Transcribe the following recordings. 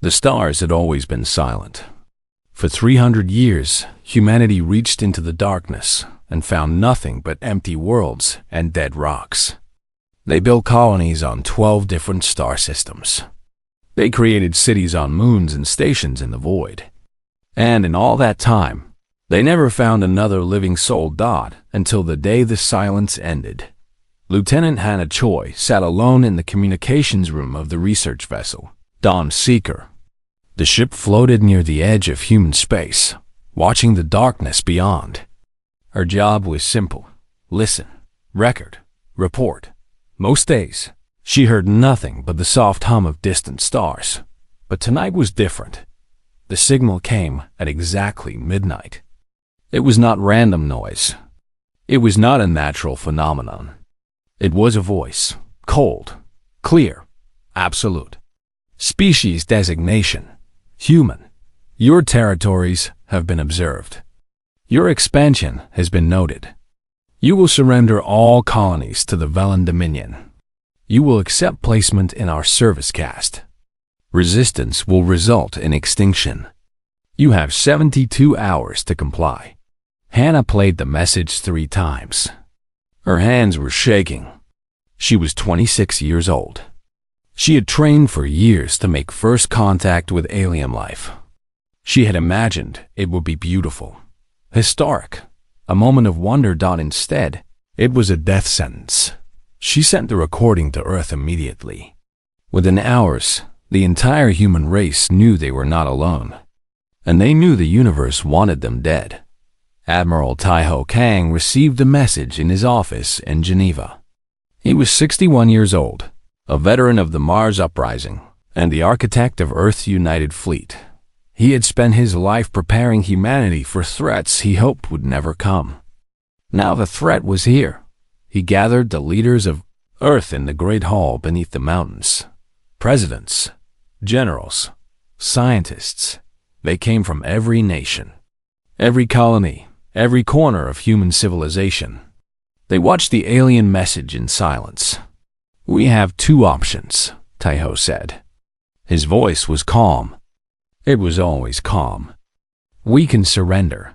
The stars had always been silent. For 300 years, humanity reached into the darkness and found nothing but empty worlds and dead rocks. They built colonies on 12 different star systems. They created cities on moons and stations in the void. And in all that time, they never found another living soul dot until the day the silence ended. Lieutenant Hannah Choi sat alone in the communications room of the research vessel, Dawn Seeker. The ship floated near the edge of human space, watching the darkness beyond. Her job was simple: listen, record, report. Most days, she heard nothing but the soft hum of distant stars. But tonight was different. The signal came at exactly midnight. It was not random noise. It was not a natural phenomenon. It was a voice, cold, clear, absolute. Species designation: human. Your territories have been observed. Your expansion has been noted. You will surrender all colonies to the Velen Dominion. You will accept placement in our service caste. Resistance will result in extinction. You have 72 hours to comply. Hannah played the message 3 times. Her hands were shaking. She was 26 years old. She had trained for years to make first contact with alien life. She had imagined it would be beautiful, historic, a moment of wonder. Instead, it was a death sentence. She sent the recording to Earth immediately. Within hours, the entire human race knew they were not alone. And they knew the universe wanted them dead. Admiral Taiho Kang received the message in his office in Geneva. He was 61 years old, a veteran of the Mars Uprising, and the architect of Earth's United Fleet. He had spent his life preparing humanity for threats he hoped would never come. Now the threat was here. He gathered the leaders of Earth in the Great Hall beneath the mountains. Presidents, generals, scientists. They came from every nation, every colony, every corner of human civilization. They watched the alien message in silence. "We have 2 options," Taiho said. His voice was calm. It was always calm. "We can surrender,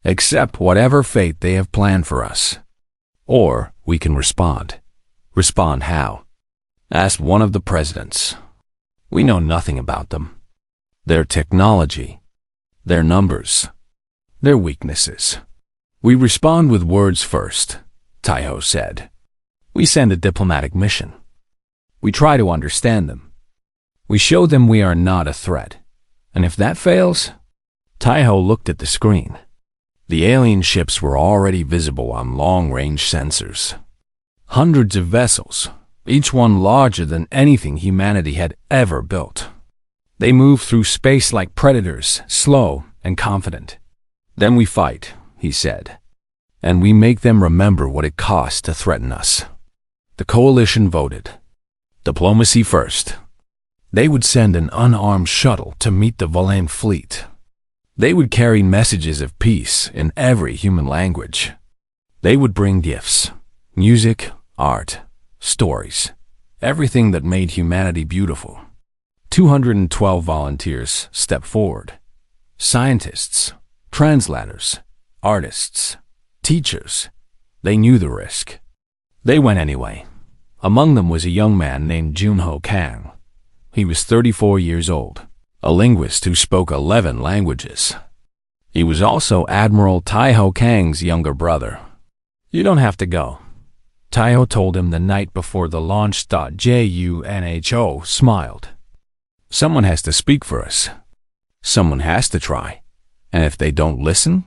accept whatever fate they have planned for us. Or we can respond." "Respond how?" asked one of the presidents. "We know nothing about them. Their technology, their numbers, their weaknesses. We respond with words first," Taiho said. "We send a diplomatic mission. We try to understand them. We show them we are not a threat. And if that fails..." Taiho looked at the screen. The alien ships were already visible on long-range sensors. Hundreds of vessels, each one larger than anything humanity had ever built. They move through space like predators, slow and confident. "Then we fight," he said. "And we make them remember what it costs to threaten us." The coalition voted. Diplomacy first. They would send an unarmed shuttle to meet the Velen fleet. They would carry messages of peace in every human language. They would bring gifts, music, art, stories, everything that made humanity beautiful. 212 volunteers stepped forward. Scientists, translators, artists, teachers. They knew the risk. They went anyway. Among them was a young man named Junho Kang. He was 34 years old, a linguist who spoke 11 languages. He was also Admiral Taiho Kang's younger brother. "You don't have to go," Taiho told him the night before the launch. Junho smiled. "Someone has to speak for us. Someone has to try. And if they don't listen,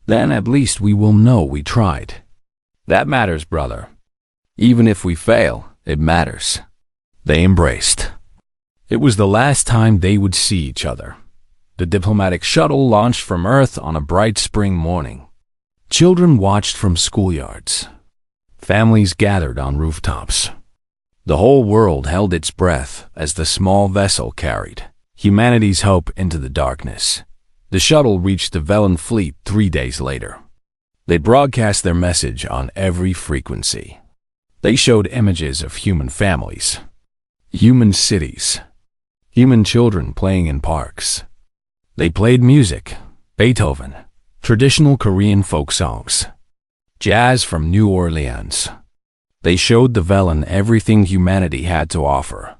then at least we will know we tried. That matters, brother. Even if we fail, it matters." They embraced. It was the last time they would see each other. The diplomatic shuttle launched from Earth on a bright spring morning. Children watched from schoolyards. Families gathered on rooftops. The whole world held its breath as the small vessel carried humanity's hope into the darkness. The shuttle reached the Velen fleet 3 days later. They broadcast their message on every frequency. They showed images of human families, human cities, Human children playing in parks. They played music, Beethoven, traditional Korean folk songs, jazz from New Orleans. They showed the Velen everything humanity had to offer.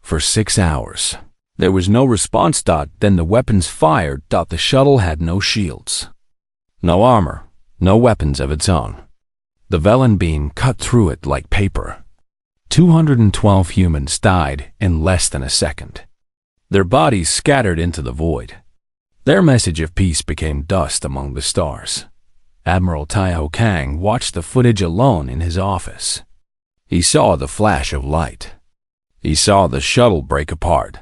For 6 hours. There was no response. Then the weapons fired. The shuttle had no shields, no armor, no weapons of its own. The Velen beam cut through it like paper. 212 humans died in less than a second. Their bodies scattered into the void. Their message of peace became dust among the stars. Admiral Taiho Kang watched the footage alone in his office. He saw the flash of light. He saw the shuttle break apart.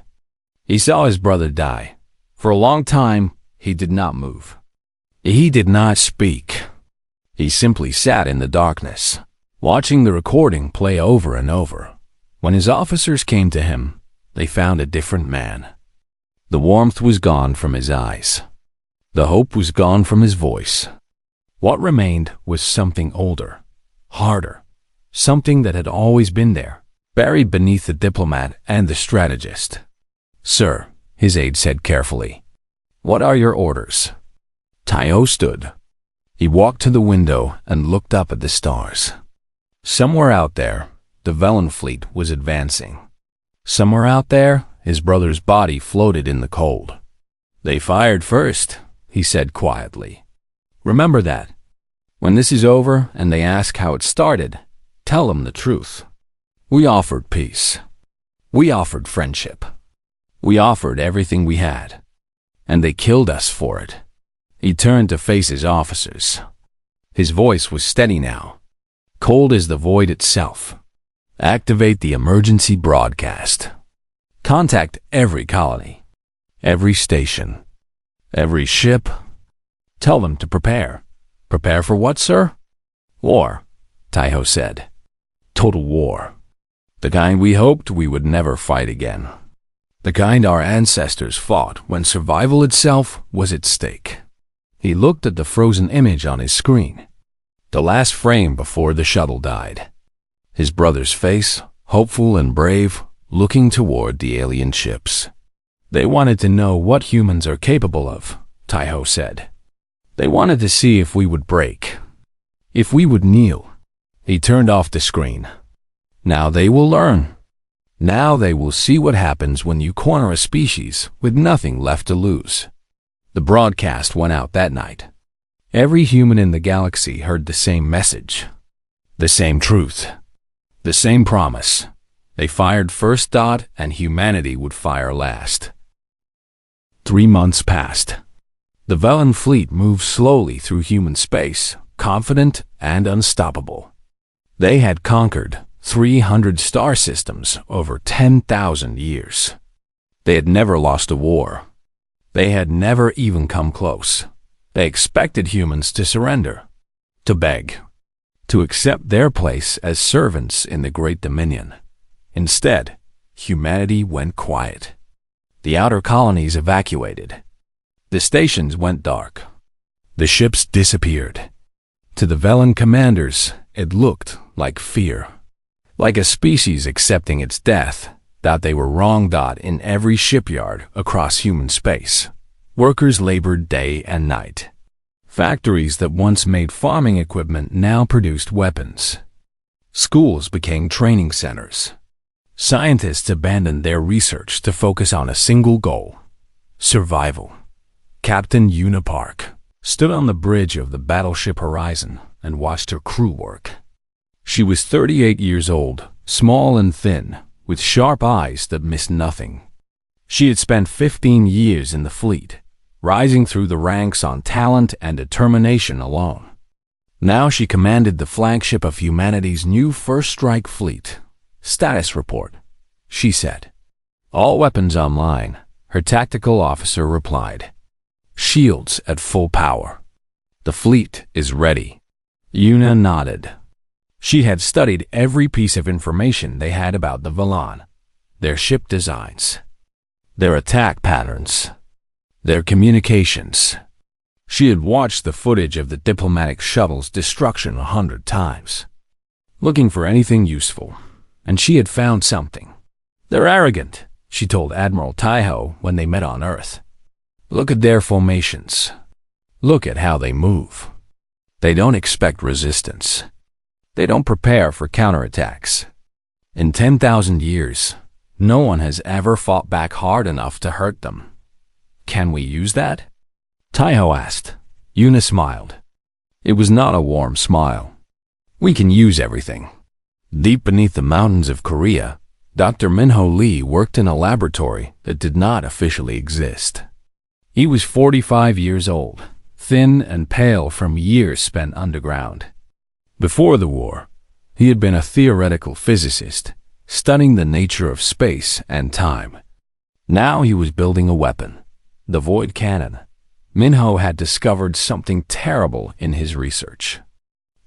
He saw his brother die. For a long time, he did not move. He did not speak. He simply sat in the darkness, watching the recording play over and over. When his officers came to him, they found a different man. The warmth was gone from his eyes. The hope was gone from his voice. What remained was something older, harder, something that had always been there, buried beneath the diplomat and the strategist. "Sir," his aide said carefully, "what are your orders?" Taiho stood. He walked to the window and looked up at the stars. Somewhere out there, the Velen fleet was advancing. Somewhere out there, his brother's body floated in the cold. "They fired first," he said quietly. "Remember that. When this is over and they ask how it started, tell them the truth. We offered peace. We offered friendship. We offered everything we had. And they killed us for it." He turned to face his officers. His voice was steady now, cold as the void itself. "Activate the emergency broadcast. Contact every colony, every station, every ship. Tell them to prepare." "Prepare for what, sir?" "War," Taiho said. "Total war. The kind we hoped we would never fight again. The kind our ancestors fought when survival itself was at stake." He looked at the frozen image on his screen, the last frame before the shuttle died. His brother's face, hopeful and brave, looking toward the alien ships. "They wanted to know what humans are capable of," Taiho said. "They wanted to see if we would break, if we would kneel." He turned off the screen. "Now they will learn. Now they will see what happens when you corner a species with nothing left to lose." The broadcast went out that night. Every human in the galaxy heard the same message, the same truth, the same promise. They fired first, and humanity would fire last. 3 months passed. The Velen fleet moved slowly through human space, confident and unstoppable. They had conquered 300 star systems over 10,000 years. They had never lost a war. They had never even come close. They expected humans to surrender, to beg, to accept their place as servants in the Great Dominion. Instead, humanity went quiet. The outer colonies evacuated. The stations went dark. The ships disappeared. To the Velen commanders, it looked like fear. Like a species accepting its death, that they were wrong. In every shipyard across human space, workers labored day and night. Factories that once made farming equipment now produced weapons. Schools became training centers. Scientists abandoned their research to focus on a single goal: survival. Captain Una Park stood on the bridge of the battleship Horizon and watched her crew work. She was 38 years old, small and thin, with sharp eyes that missed nothing. She had spent 15 years in the fleet, rising through the ranks on talent and determination alone. Now she commanded the flagship of humanity's new First Strike fleet. "Status report," she said. "All weapons online," her tactical officer replied. "Shields at full power. The fleet is ready." Una nodded. She had studied every piece of information they had about the Velen, their ship designs, their attack patterns, their communications. She had watched the footage of the diplomatic shuttle's destruction 100 times, looking for anything useful, and she had found something. "They're arrogant," she told Admiral Taiho when they met on Earth. Look at their formations. Look at how they move. They don't expect resistance. They don't prepare for counterattacks. In 10,000 years, no one has ever fought back hard enough to hurt them. Can we use that? Taiho asked. Yuna smiled. It was not a warm smile. We can use everything. Deep beneath the mountains of Korea, Dr. Minho Lee worked in a laboratory that did not officially exist. He was 45 years old, thin and pale from years spent underground. Before the war, he had been a theoretical physicist, studying the nature of space and time. Now he was building a weapon, the Void Cannon. Minho had discovered something terrible in his research.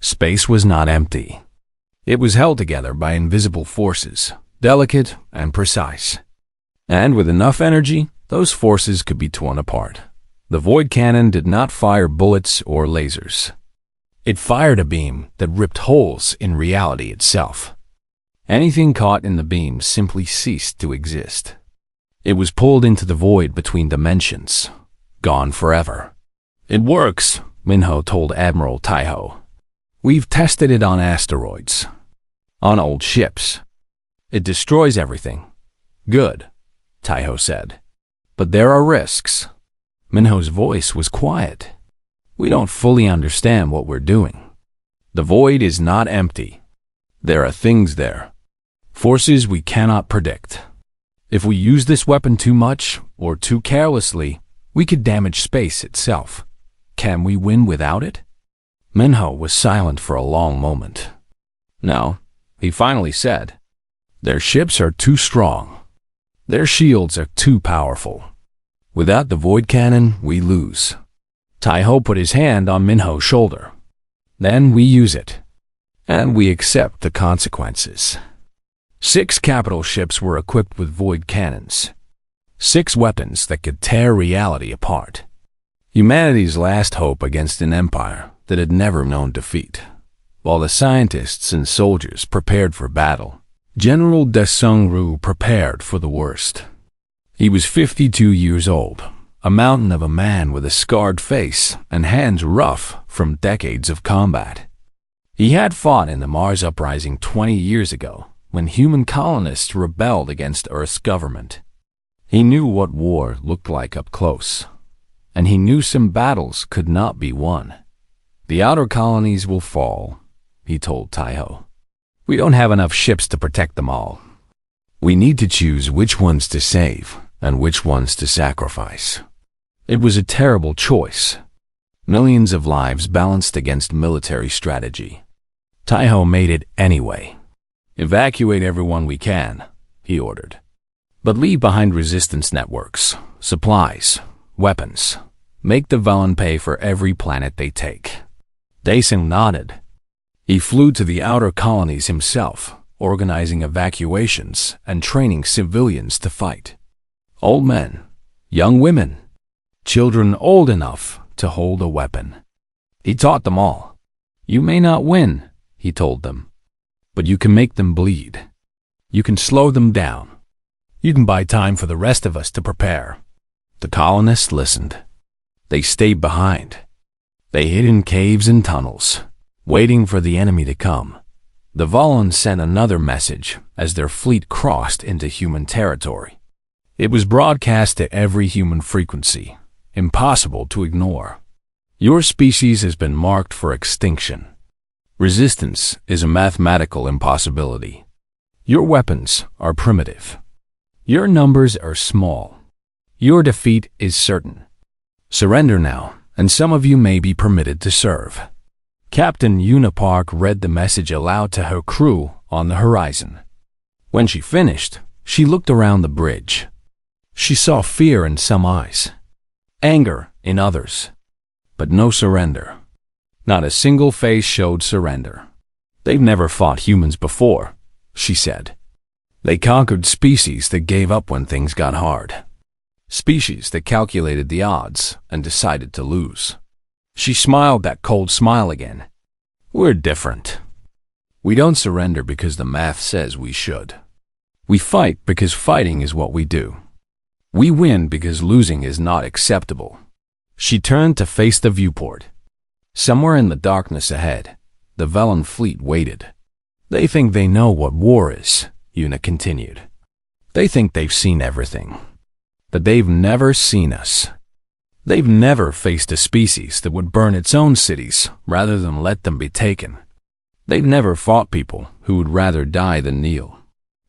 Space was not empty. It was held together by invisible forces, delicate and precise. And with enough energy, those forces could be torn apart. The Void Cannon did not fire bullets or lasers. It fired a beam that ripped holes in reality itself. Anything caught in the beam simply ceased to exist. It was pulled into the void between dimensions, gone forever. It works, Minho told Admiral Taiho. We've tested it on asteroids, on old ships. It destroys everything. Good, Taiho said. But there are risks. Minho's voice was quiet. We don't fully understand what we're doing. The void is not empty. There are things there. Forces we cannot predict. If we use this weapon too much or too carelessly, we could damage space itself. Can we win without it? Minho was silent for a long moment. No, he finally said. Their ships are too strong. Their shields are too powerful. Without the Void Cannon, we lose. Taiho put his hand on Minho's shoulder. Then we use it. And we accept the consequences. 6 capital ships were equipped with Void Cannons. 6 weapons that could tear reality apart. Humanity's last hope against an empire that had never known defeat. While the scientists and soldiers prepared for battle, General Desung-Ru prepared for the worst. He was 52 years old, a mountain of a man with a scarred face and hands rough from decades of combat. He had fought in the Mars Uprising 20 years ago, when human colonists rebelled against Earth's government. He knew what war looked like up close, and he knew some battles could not be won. The outer colonies will fall, he told Taiho. We don't have enough ships to protect them all. We need to choose which ones to save and which ones to sacrifice. It was a terrible choice. Millions of lives balanced against military strategy. Taiho made it anyway. Evacuate everyone we can, he ordered. But leave behind resistance networks, supplies, weapons. Make the Velen pay for every planet they take. Daesung nodded. He flew to the outer colonies himself, organizing evacuations and training civilians to fight. Old men, young women, children old enough to hold a weapon. He taught them all. You may not win, he told them, but you can make them bleed. You can slow them down. You can buy time for the rest of us to prepare. The colonists listened. They stayed behind. They hid in caves and tunnels, waiting for the enemy to come. The Velen sent another message as their fleet crossed into human territory. It was broadcast to every human frequency, impossible to ignore. Your species has been marked for extinction. Resistance is a mathematical impossibility. Your weapons are primitive. Your numbers are small. Your defeat is certain. Surrender now, and some of you may be permitted to serve. Captain Yuna Park read the message aloud to her crew on the horizon. When she finished, she looked around the bridge. She saw fear in some eyes, anger in others, but no surrender. Not a single face showed surrender. They've never fought humans before, she said. They conquered species that gave up when things got hard. Species that calculated the odds and decided to lose. She smiled that cold smile again. We're different. We don't surrender because the math says we should. We fight because fighting is what we do. We win because losing is not acceptable. She turned to face the viewport. Somewhere in the darkness ahead, the Velen fleet waited. They think they know what war is, Una continued. They think they've seen everything. But they've never seen us. They've never faced a species that would burn its own cities rather than let them be taken. They've never fought people who would rather die than kneel.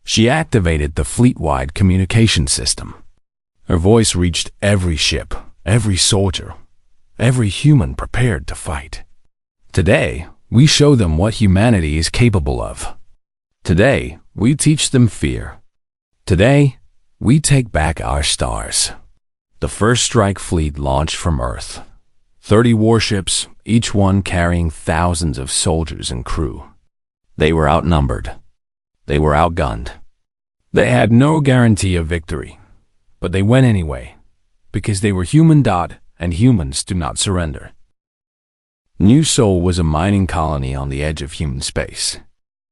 She activated the fleet-wide communication system. Her voice reached every ship, every soldier, every human prepared to fight. Today, we show them what humanity is capable of. Today, we teach them fear. Today, we take back our stars. The first strike fleet launched from Earth. 30 warships, each one carrying thousands of soldiers and crew. They were outnumbered. They were outgunned. They had no guarantee of victory, but they went anyway, because they were human. And humans do not surrender. New Sol was a mining colony on the edge of human space.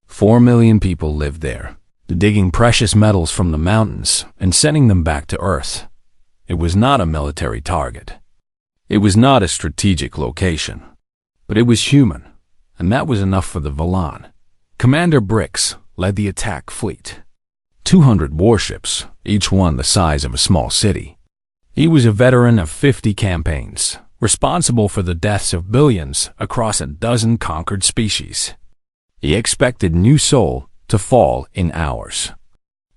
4 million people lived there, digging precious metals from the mountains and sending them back to Earth. It was not a military target. It was not a strategic location. But it was human, and that was enough for the Velen. Commander Brix led the attack fleet. 200 warships, each one the size of a small city. He was a veteran of 50 campaigns, responsible for the deaths of billions across a dozen conquered species. He expected New Sol to fall in hours.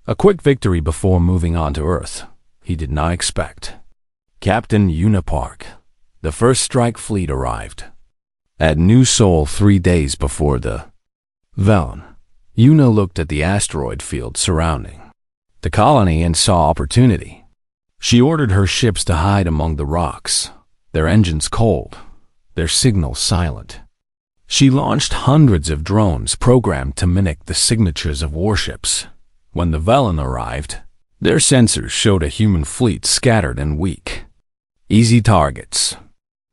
A quick victory before moving on to Earth. He did not expect. Captain Una Park, the first strike fleet arrived. At New Sol 3 days before the Velen, Una looked at the asteroid field surrounding the colony and saw opportunity. She ordered her ships to hide among the rocks, their engines cold, their signals silent. She launched hundreds of drones programmed to mimic the signatures of warships. When the Velen arrived, their sensors showed a human fleet scattered and weak. Easy targets.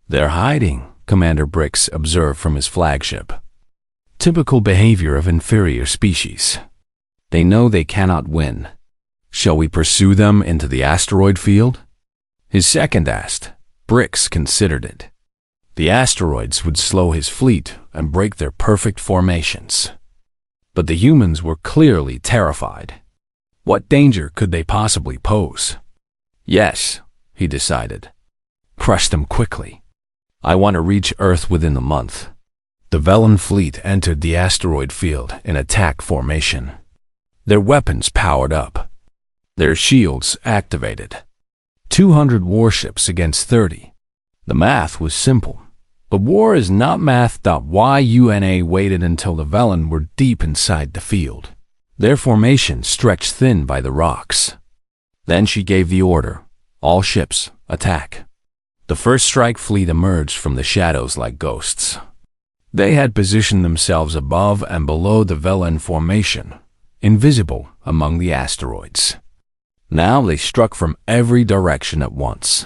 They're hiding, Commander Brix observed from his flagship. Typical behavior of inferior species. They know they cannot win. Shall we pursue them into the asteroid field? His second asked. Brix considered it. The asteroids would slow his fleet and break their perfect formations. But the humans were clearly terrified. What danger could they possibly pose? Yes, he decided. Crush them quickly. I want to reach Earth within the month. The Velen fleet entered the asteroid field in attack formation. Their weapons powered up. Their shields activated. 200 warships against 30. The math was simple. But war is not math. Una waited until the Velen were deep inside the field. Their formation stretched thin by the rocks. Then she gave the order, all ships, attack. The first strike fleet emerged from the shadows like ghosts. They had positioned themselves above and below the Velen formation, invisible among the asteroids. Now they struck from every direction at once.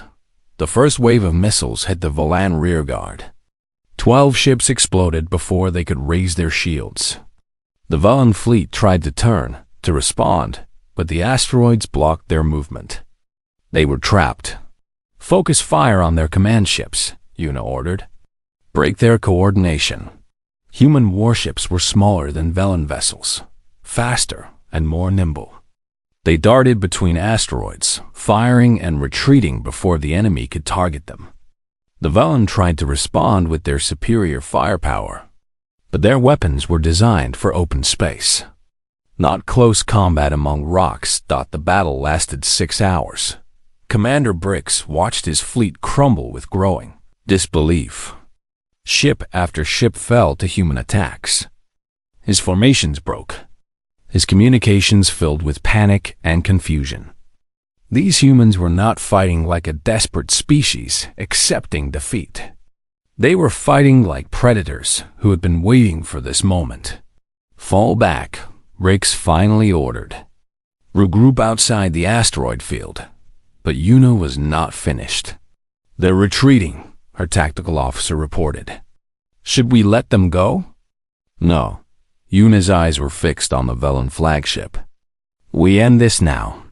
The first wave of missiles hit the Velen rearguard. 12 ships exploded before they could raise their shields. The Velen fleet tried to turn, to respond, but the asteroids blocked their movement. They were trapped. Focus fire on their command ships, Una ordered. Break their coordination. Human warships were smaller than Velen vessels, faster and more nimble. They darted between asteroids, firing and retreating before the enemy could target them. The Velen tried to respond with their superior firepower, but their weapons were designed for open space. Not close combat among rocks. The battle lasted 6 hours. Commander Brix watched his fleet crumble with growing disbelief. Ship after ship fell to human attacks. His formations broke. His communications filled with panic and confusion. These humans were not fighting like a desperate species accepting defeat. They were fighting like predators who had been waiting for this moment. Fall back, Brix finally ordered. Regroup outside the asteroid field. But Una was not finished. They're retreating, her tactical officer reported. Should we let them go? No. Una's eyes were fixed on the Velen flagship. We end this now.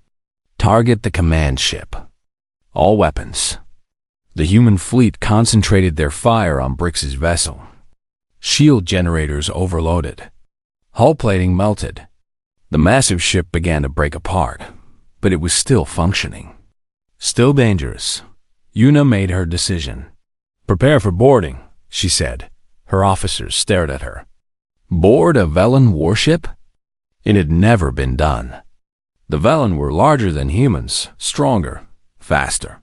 Target the command ship. All weapons. The human fleet concentrated their fire on Brix's vessel. Shield generators overloaded. Hull plating melted. The massive ship began to break apart, but it was still functioning. Still dangerous. Yuna made her decision. Prepare for boarding, she said. Her officers stared at her. Board a Velen warship? It had never been done. The Velen were larger than humans, stronger, faster.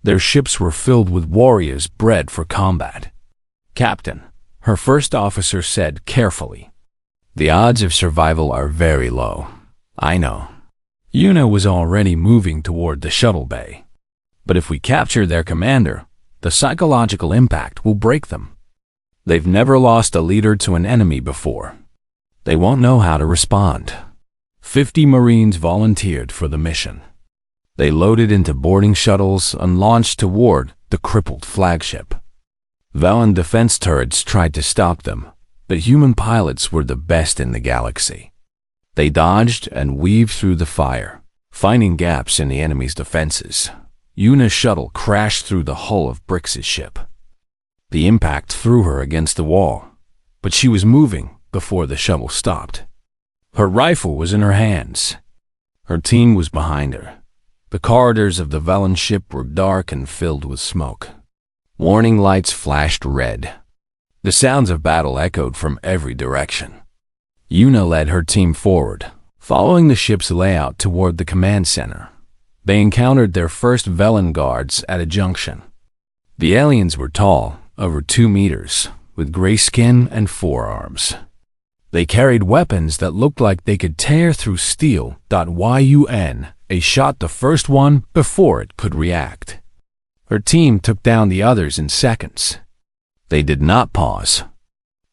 Their ships were filled with warriors bred for combat. Captain, her first officer said carefully, the odds of survival are very low. I know. Yuna was already moving toward the shuttle bay. But if we capture their commander, the psychological impact will break them. They've never lost a leader to an enemy before. They won't know how to respond. 50 Marines volunteered for the mission. They loaded into boarding shuttles and launched toward the crippled flagship. Velen defense turrets tried to stop them, but human pilots were the best in the galaxy. They dodged and weaved through the fire, finding gaps in the enemy's defenses. Yuna's shuttle crashed through the hull of Brix's ship. The impact threw her against the wall, but she was moving before the shuttle stopped. Her rifle was in her hands. Her team was behind her. The corridors of the Velen ship were dark and filled with smoke. Warning lights flashed red. The sounds of battle echoed from every direction. Yuna led her team forward, following the ship's layout toward the command center. They encountered their first Velen guards at a junction. The aliens were tall, over 2 meters, with gray skin and forearms. They carried weapons that looked like they could tear through steel. Yuna shot the first one before it could react. Her team took down the others in seconds. They did not pause.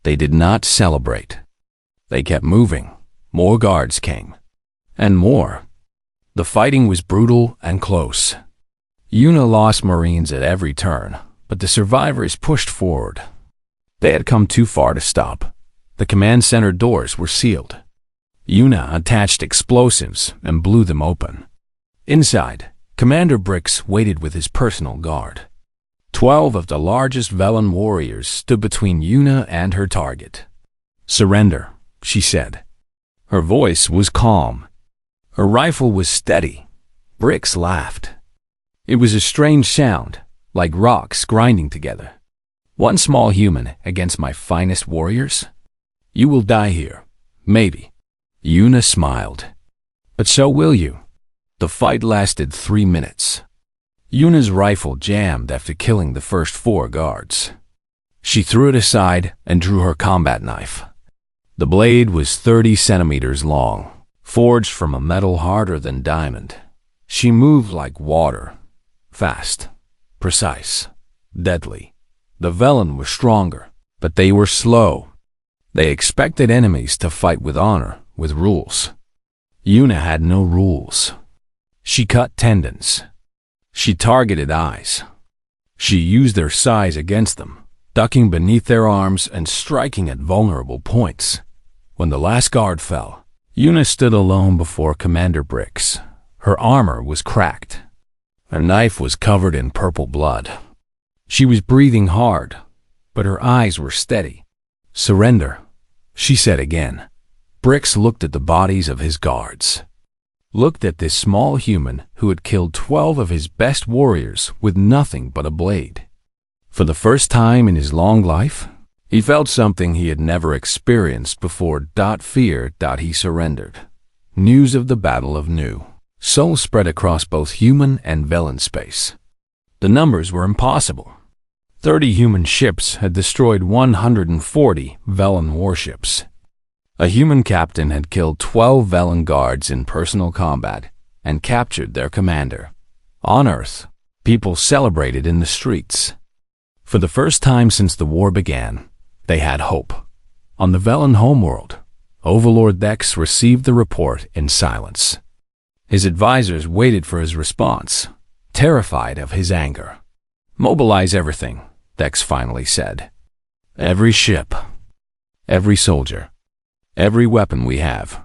They did not celebrate. They kept moving. More guards came. And more. The fighting was brutal and close. Yuna lost Marines at every turn, but the survivors pushed forward. They had come too far to stop. The command center doors were sealed. Yuna attached explosives and blew them open. Inside, Commander Brix waited with his personal guard. 12 of the largest Velen warriors stood between Yuna and her target. Surrender, she said. Her voice was calm. Her rifle was steady. Brix laughed. It was a strange sound, like rocks grinding together. One small human against my finest warriors? You will die here, maybe. Yuna smiled. But so will you. The fight lasted 3 minutes. Yuna's rifle jammed after killing the first 4 guards. She threw it aside and drew her combat knife. The blade was 30 centimeters long, forged from a metal harder than diamond. She moved like water, fast, precise, deadly. The Velen were stronger, but they were slow. They expected enemies to fight with honor, with rules. Yuna had no rules. She cut tendons. She targeted eyes. She used their size against them, ducking beneath their arms and striking at vulnerable points. When the last guard fell, Yuna stood alone before Commander Brix. Her armor was cracked. Her knife was covered in purple blood. She was breathing hard, but her eyes were steady. Surrender, she said again. Brix looked at the bodies of his guards. Looked at this small human who had killed 12 of his best warriors with nothing but a blade. For the first time in his long life, he felt something he had never experienced before. Fear. He surrendered. News of the Battle of Nu Sol spread across both human and Velen space. The numbers were impossible. 30 human ships had destroyed 140 Velen warships. A human captain had killed 12 Velen guards in personal combat and captured their commander. On Earth, people celebrated in the streets. For the first time since the war began, they had hope. On the Velen homeworld, Overlord Dex received the report in silence. His advisors waited for his response, terrified of his anger. Mobilize everything, Dex finally said. Every ship, every soldier, every weapon we have.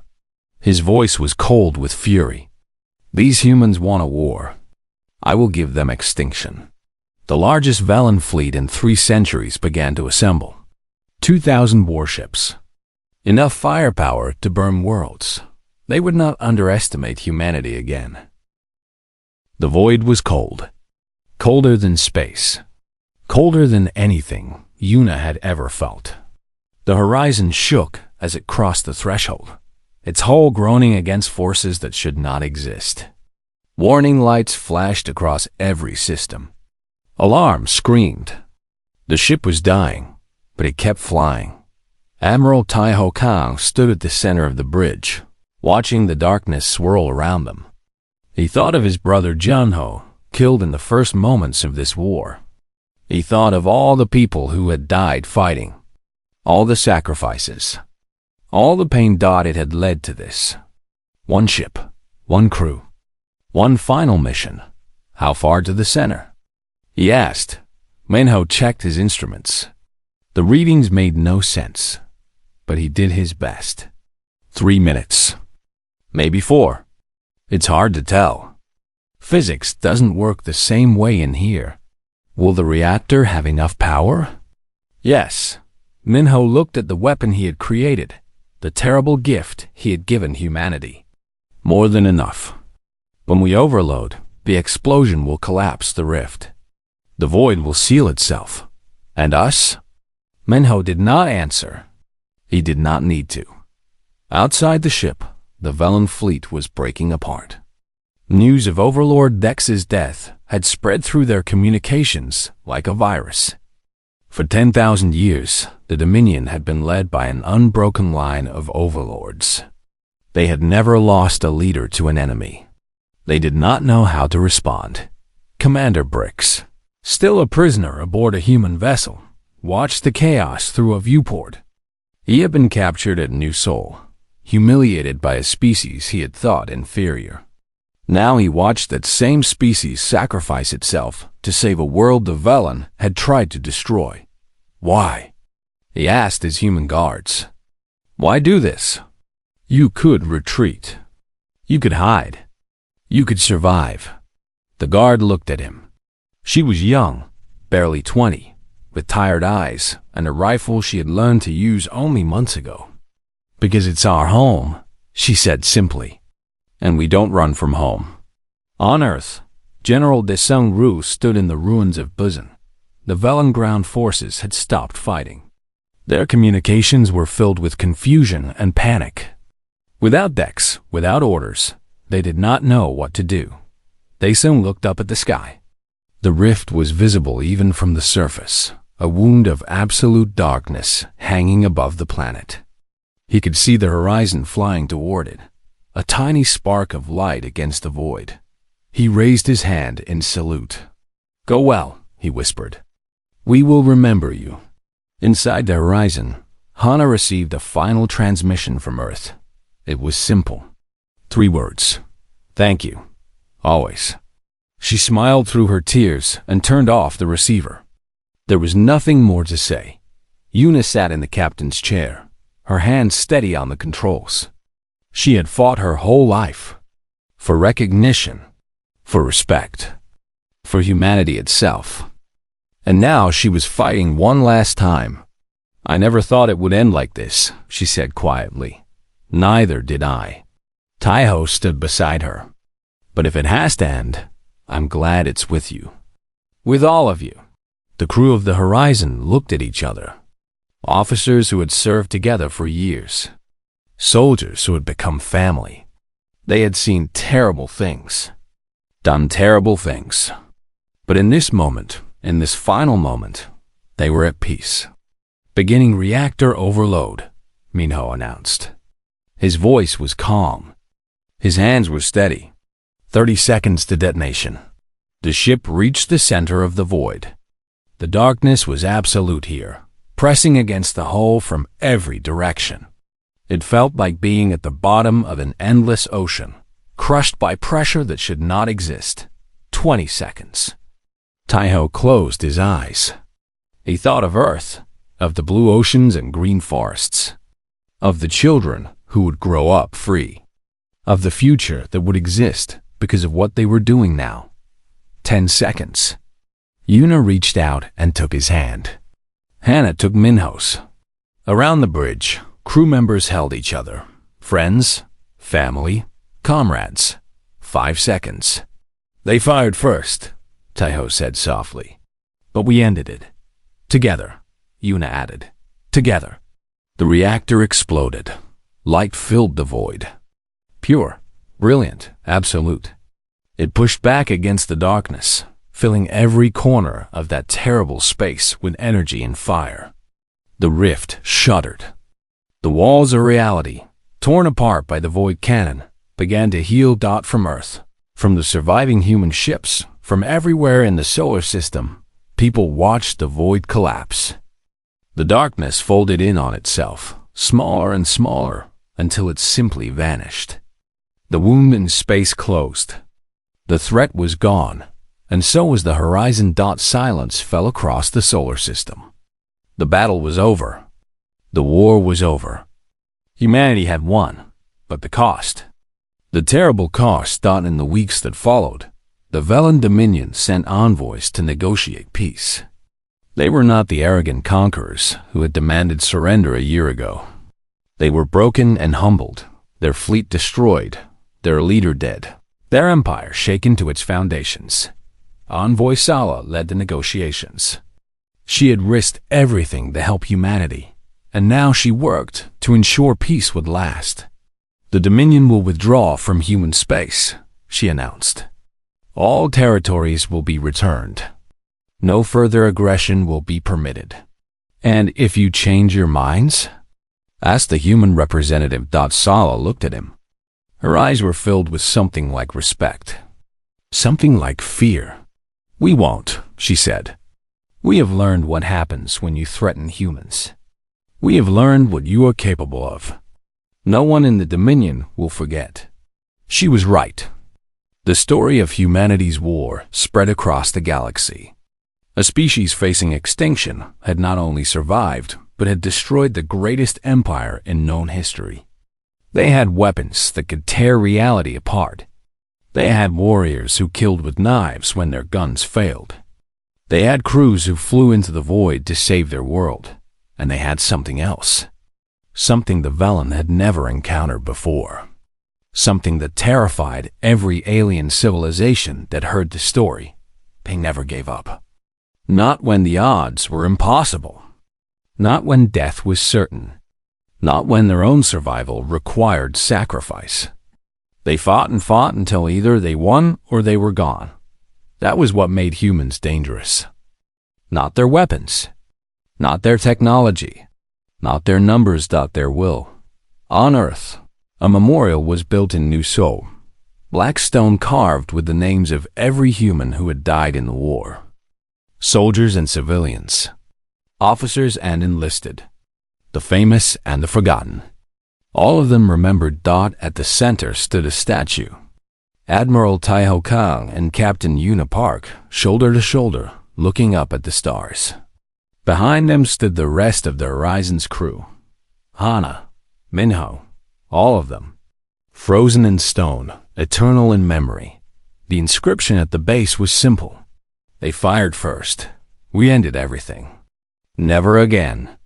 His voice was cold with fury. These humans want a war. I will give them extinction. The largest Velen fleet in 3 centuries began to assemble. 2,000 warships. Enough firepower to burn worlds. They would not underestimate humanity again. The void was cold. Colder than space. Colder than anything Yuna had ever felt. The horizon shook as it crossed the threshold, its hull groaning against forces that should not exist. Warning lights flashed across every system. Alarms screamed. The ship was dying, but it kept flying. Admiral Taiho Kang stood at the center of the bridge, watching the darkness swirl around them. He thought of his brother Junho, killed in the first moments of this war. He thought of all the people who had died fighting, all the sacrifices, all the pain it had led to this. One ship, one crew, one final mission. How far to the center? He asked. Minho checked his instruments. The readings made no sense, but he did his best. 3 minutes. Maybe 4. It's hard to tell. Physics doesn't work the same way in here. Will the reactor have enough power? Yes. Minho looked at the weapon he had created, the terrible gift he had given humanity. More than enough. When we overload, the explosion will collapse the rift. The void will seal itself. And us? Minho did not answer. He did not need to. Outside the ship, the Velen fleet was breaking apart. News of Overlord Dex's death had spread through their communications like a virus. For 10,000 years, the Dominion had been led by an unbroken line of overlords. They had never lost a leader to an enemy. They did not know how to respond. Commander Brix, still a prisoner aboard a human vessel, watched the chaos through a viewport. He had been captured at New Sol, humiliated by a species he had thought inferior. Now he watched that same species sacrifice itself to save a world the Velen had tried to destroy. Why? He asked his human guards. Why do this? You could retreat. You could hide. You could survive. The guard looked at him. She was young, barely 20, with tired eyes and a rifle she had learned to use only months ago. Because it's our home, she said simply. And we don't run from home. On Earth, General De Sung Ru stood in the ruins of Busan. The Velen ground forces had stopped fighting. Their communications were filled with confusion and panic. Without Dex, without orders, they did not know what to do. They soon looked up at the sky. The rift was visible even from the surface, a wound of absolute darkness hanging above the planet. He could see the horizon flying toward it, a tiny spark of light against the void. He raised his hand in salute. Go well, he whispered. We will remember you. Inside the horizon, Hana received a final transmission from Earth. It was simple. 3 words. Thank you. Always. She smiled through her tears and turned off the receiver. There was nothing more to say. Yuna sat in the captain's chair, her hands steady on the controls. She had fought her whole life. For recognition. For respect. For humanity itself. And now she was fighting one last time. I never thought it would end like this, she said quietly. Neither did I. Taiho stood beside her. But if it has to end, I'm glad it's with you. With all of you. The crew of the Horizon looked at each other. Officers who had served together for years. Soldiers who had become family. They had seen terrible things. Done terrible things. But in this moment, in this final moment, they were at peace. Beginning reactor overload, Minho announced. His voice was calm. His hands were steady. 30 seconds to detonation. The ship reached the center of the void. The darkness was absolute here, pressing against the hull from every direction. It felt like being at the bottom of an endless ocean, crushed by pressure that should not exist. 20 seconds. Taiho closed his eyes. He thought of Earth, of the blue oceans and green forests, of the children who would grow up free. of the future that would exist because of what they were doing now. 10 seconds. Yuna reached out and took his hand. Hannah took Minho's. Around the bridge, crew members held each other. Friends, family, comrades. 5 seconds. They fired first, Taiho said softly. But we ended it. Together, Yuna added. Together. The reactor exploded. Light filled the void. Pure, brilliant, absolute. It pushed back against the darkness, filling every corner of that terrible space with energy and fire. The rift shuddered. The walls of reality, torn apart by the void cannon, began to heal from Earth. From the surviving human ships, from everywhere in the solar system, people watched the void collapse. The darkness folded in on itself, smaller and smaller, until it simply vanished. The wound in space closed. The threat was gone, and so was the horizon. Silence fell across the solar system. The battle was over. The war was over. Humanity had won, but the cost. The terrible cost. In the weeks that followed, the Velan Dominion sent envoys to negotiate peace. They were not the arrogant conquerors who had demanded surrender a year ago. They were broken and humbled, their fleet destroyed, their leader dead, their empire shaken to its foundations. Envoy Sala led the negotiations. She had risked everything to help humanity, and now she worked to ensure peace would last. The Dominion will withdraw from human space, she announced. All territories will be returned. No further aggression will be permitted. And if you change your minds? Asked the human representative. Sala looked at him. Her eyes were filled with something like respect. Something like fear. We won't, she said. We have learned what happens when you threaten humans. We have learned what you are capable of. No one in the Dominion will forget. She was right. The story of humanity's war spread across the galaxy. A species facing extinction had not only survived, but had destroyed the greatest empire in known history. They had weapons that could tear reality apart. They had warriors who killed with knives when their guns failed. They had crews who flew into the void to save their world. And they had something else. Something the Velan had never encountered before. Something that terrified every alien civilization that heard the story. They never gave up. Not when the odds were impossible. Not when death was certain. Not when their own survival required sacrifice. They fought and fought until either they won or they were gone. That was what made humans dangerous. Not their weapons. Not their technology. Not their numbers. Their will. On Earth, a memorial was built in New Seoul, black stone carved with the names of every human who had died in the war. Soldiers and civilians. Officers and enlisted. The famous and the forgotten. All of them remembered. At the center stood a statue. Admiral Taiho Kang and Captain Yuna Park, shoulder to shoulder, looking up at the stars. Behind them stood the rest of the Horizon's crew. Hana, Minho, all of them. Frozen in stone, eternal in memory. The inscription at the base was simple. They fired first. We ended everything. Never again.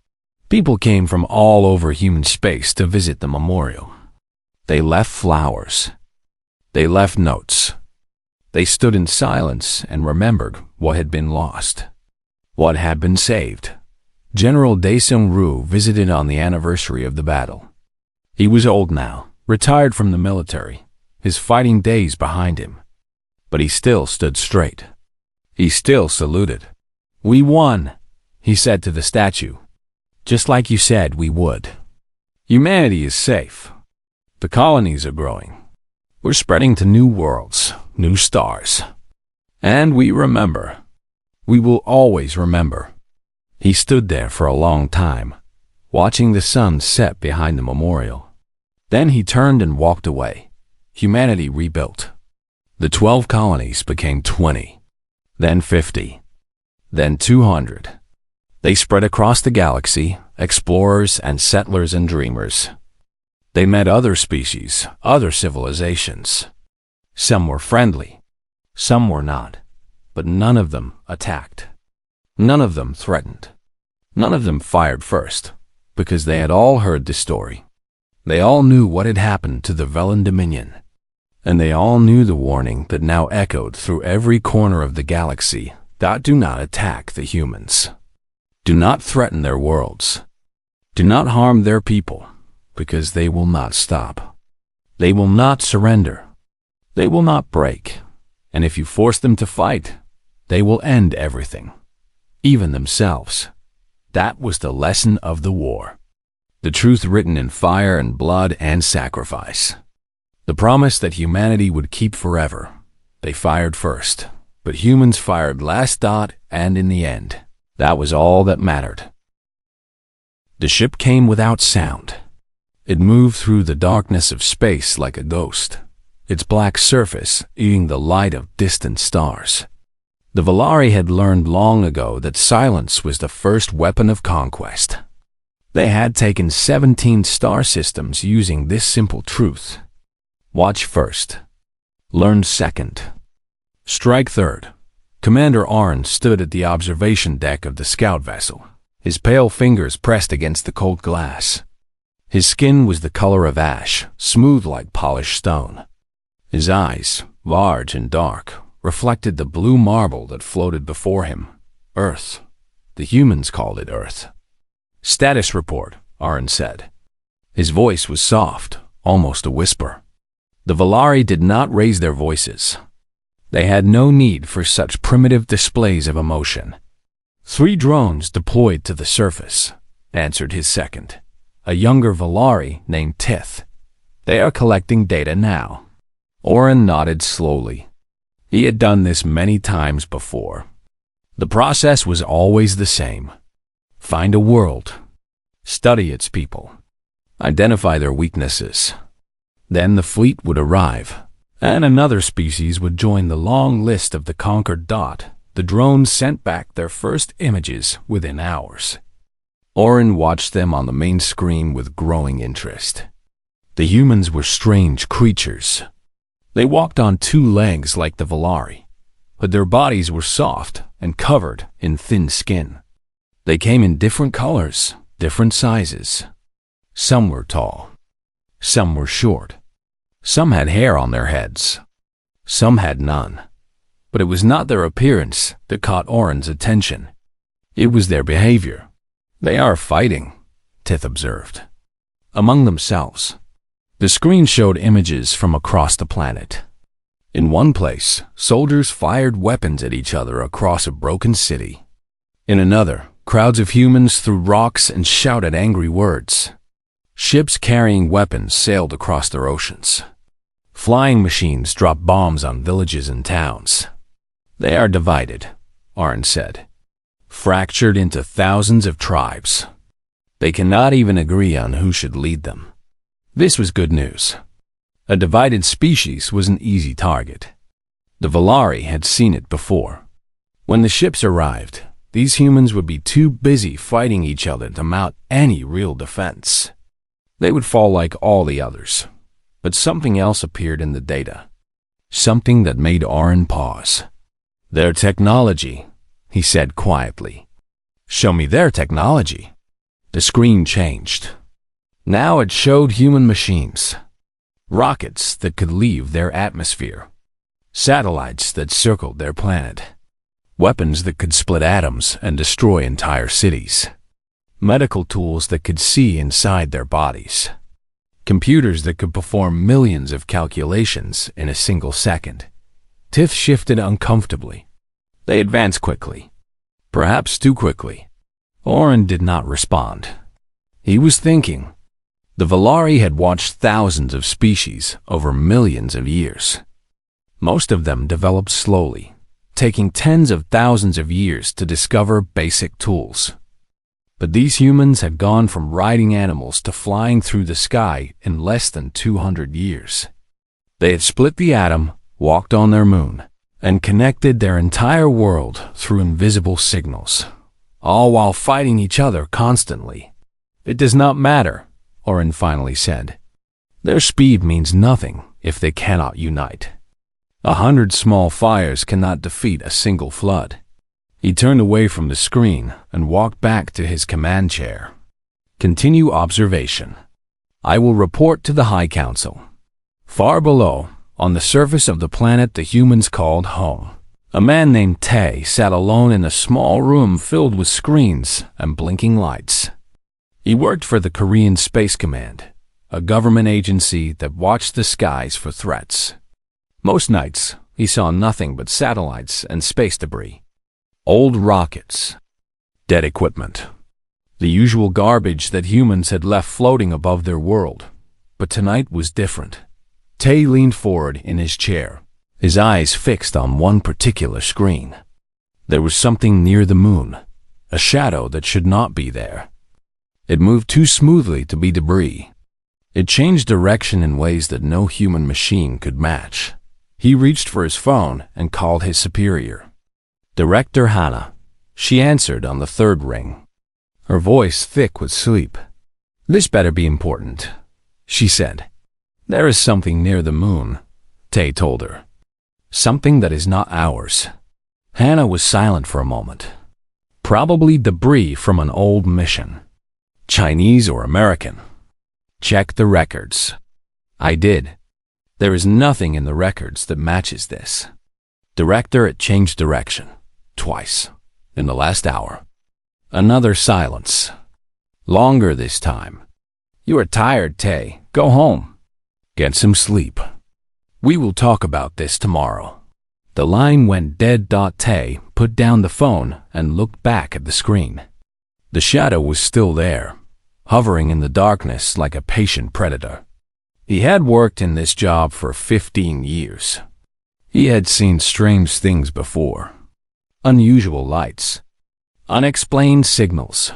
People came from all over human space to visit the memorial. They left flowers. They left notes. They stood in silence and remembered what had been lost. What had been saved. General Daesung-Ru visited on the anniversary of the battle. He was old now, retired from the military, his fighting days behind him. But he still stood straight. He still saluted. We won, he said to the statue. Just like you said we would. Humanity is safe. The colonies are growing. We're spreading to new worlds, new stars. And we remember. We will always remember. He stood there for a long time, watching the sun set behind the memorial. Then he turned and walked away. Humanity rebuilt. The 12 colonies became 20, then 50, then 200. They spread across the galaxy, explorers and settlers and dreamers. They met other species, other civilizations. Some were friendly, some were not, but none of them attacked. None of them threatened. None of them fired first, because they had all heard the story. They all knew what had happened to the Velen Dominion, and they all knew the warning that now echoed through every corner of the galaxy: do not attack the humans. Do not threaten their worlds. Do not harm their people, because they will not stop. They will not surrender. They will not break. And if you force them to fight, they will end everything, even themselves. That was the lesson of the war. The truth written in fire and blood and sacrifice. The promise that humanity would keep forever. They fired first, but humans fired last. And in the end, that was all that mattered. The ship came without sound. It moved through the darkness of space like a ghost, its black surface eating the light of distant stars. The Valari had learned long ago that silence was the first weapon of conquest. They had taken 17 star systems using this simple truth. Watch first. Learn second. Strike third. Commander Arn stood at the observation deck of the scout vessel, his pale fingers pressed against the cold glass. His skin was the color of ash, smooth like polished stone. His eyes, large and dark, reflected the blue marble that floated before him. Earth. The humans called it Earth. Status report, Arn said. His voice was soft, almost a whisper. The Valari did not raise their voices. They had no need for such primitive displays of emotion. 3 drones deployed to the surface, answered his second, a younger Valari named Tith. They are collecting data now. Oren nodded slowly. He had done this many times before. The process was always the same. Find a world. Study its people. Identify their weaknesses. Then the fleet would arrive, and another species would join the long list of the conquered. The drones sent back their first images within hours. Oren watched them on the main screen with growing interest. The humans were strange creatures. They walked on 2 legs like the Valari, but their bodies were soft and covered in thin skin. They came in different colors, different sizes. Some were tall. Some were short. Some had hair on their heads. Some had none. But it was not their appearance that caught Oren's attention. It was their behavior. They are fighting, Tith observed. Among themselves. The screen showed images from across the planet. In one place, soldiers fired weapons at each other across a broken city. In another, crowds of humans threw rocks and shouted angry words. Ships carrying weapons sailed across their oceans. Flying machines dropped bombs on villages and towns. They are divided, Arn said. Fractured into thousands of tribes. They cannot even agree on who should lead them. This was good news. A divided species was an easy target. The Valari had seen it before. When the ships arrived, these humans would be too busy fighting each other to mount any real defense. They would fall like all the others. But something else appeared in the data. Something that made Arn pause. Their technology, he said quietly. Show me their technology. The screen changed. Now it showed human machines. Rockets that could leave their atmosphere. Satellites that circled their planet. Weapons that could split atoms and destroy entire cities. Medical tools that could see inside their bodies. Computers that could perform millions of calculations in a single second. Tith shifted uncomfortably. They advanced quickly. Perhaps too quickly. Oren did not respond. He was thinking. The Valari had watched thousands of species over millions of years. Most of them developed slowly, taking tens of thousands of years to discover basic tools. But these humans had gone from riding animals to flying through the sky in less than 200 years. They had split the atom, walked on their moon, and connected their entire world through invisible signals, all while fighting each other constantly. It does not matter, Oren finally said. Their speed means nothing if they cannot unite. 100 small fires cannot defeat a single flood. He turned away from the screen and walked back to his command chair. Continue observation. I will report to the High Council. Far below, on the surface of the planet the humans called home, a man named Tay sat alone in a small room filled with screens and blinking lights. He worked for the Korean Space Command, a government agency that watched the skies for threats. Most nights, he saw nothing but satellites and space debris. Old rockets, dead equipment, the usual garbage that humans had left floating above their world. But tonight was different. Tay leaned forward in his chair, his eyes fixed on one particular screen. There was something near the moon, a shadow that should not be there. It moved too smoothly to be debris. It changed direction in ways that no human machine could match. He reached for his phone and called his superior. Director Hannah. She answered on the third ring, her voice thick with sleep. This better be important, she said. There is something near the moon, Tay told her. Something that is not ours. Hannah was silent for a moment. Probably debris from an old mission. Chinese or American. Check the records. I did. There is nothing in the records that matches this. Director, it changed direction. Twice. In the last hour. Another silence. Longer this time. You are tired, Tay. Go home. Get some sleep. We will talk about this tomorrow. The line went dead. Tay put down the phone and looked back at the screen. The shadow was still there, hovering in the darkness like a patient predator. He had worked in this job for 15 years. He had seen strange things before. Unusual lights. Unexplained signals.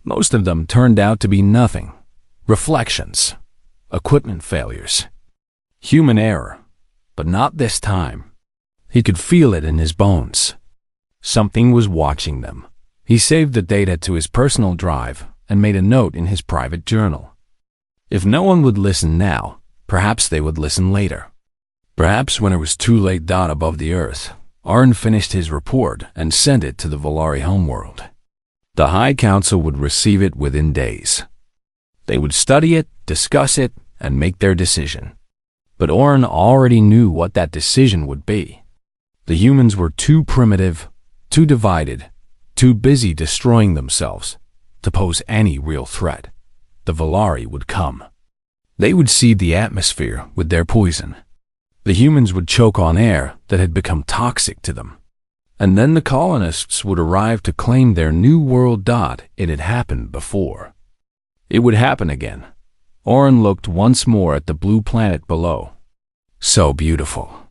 Most of them turned out to be nothing. Reflections. Equipment failures. Human error. But not this time. He could feel it in his bones. Something was watching them. He saved the data to his personal drive and made a note in his private journal. If no one would listen now, perhaps they would listen later. Perhaps when it was too late. Above the Earth, Arn finished his report and sent it to the Volari homeworld. The High Council would receive it within days. They would study it, discuss it, and make their decision. But Orn already knew what that decision would be. The humans were too primitive, too divided, too busy destroying themselves to pose any real threat. The Volari would come. They would seed the atmosphere with their poison. The humans would choke on air that had become toxic to them. And then the colonists would arrive to claim their new world. It had happened before. It would happen again. Orn looked once more at the blue planet below. So beautiful.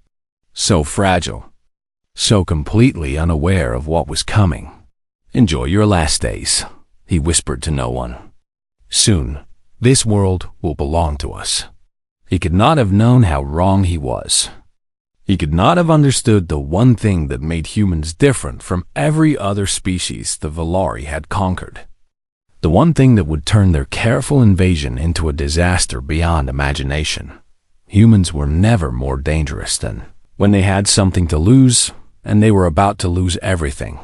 So fragile. So completely unaware of what was coming. Enjoy your last days, he whispered to no one. Soon, this world will belong to us. He could not have known how wrong he was. He could not have understood the one thing that made humans different from every other species the Volari had conquered. The one thing that would turn their careful invasion into a disaster beyond imagination. Humans were never more dangerous than when they had something to lose, and they were about to lose everything.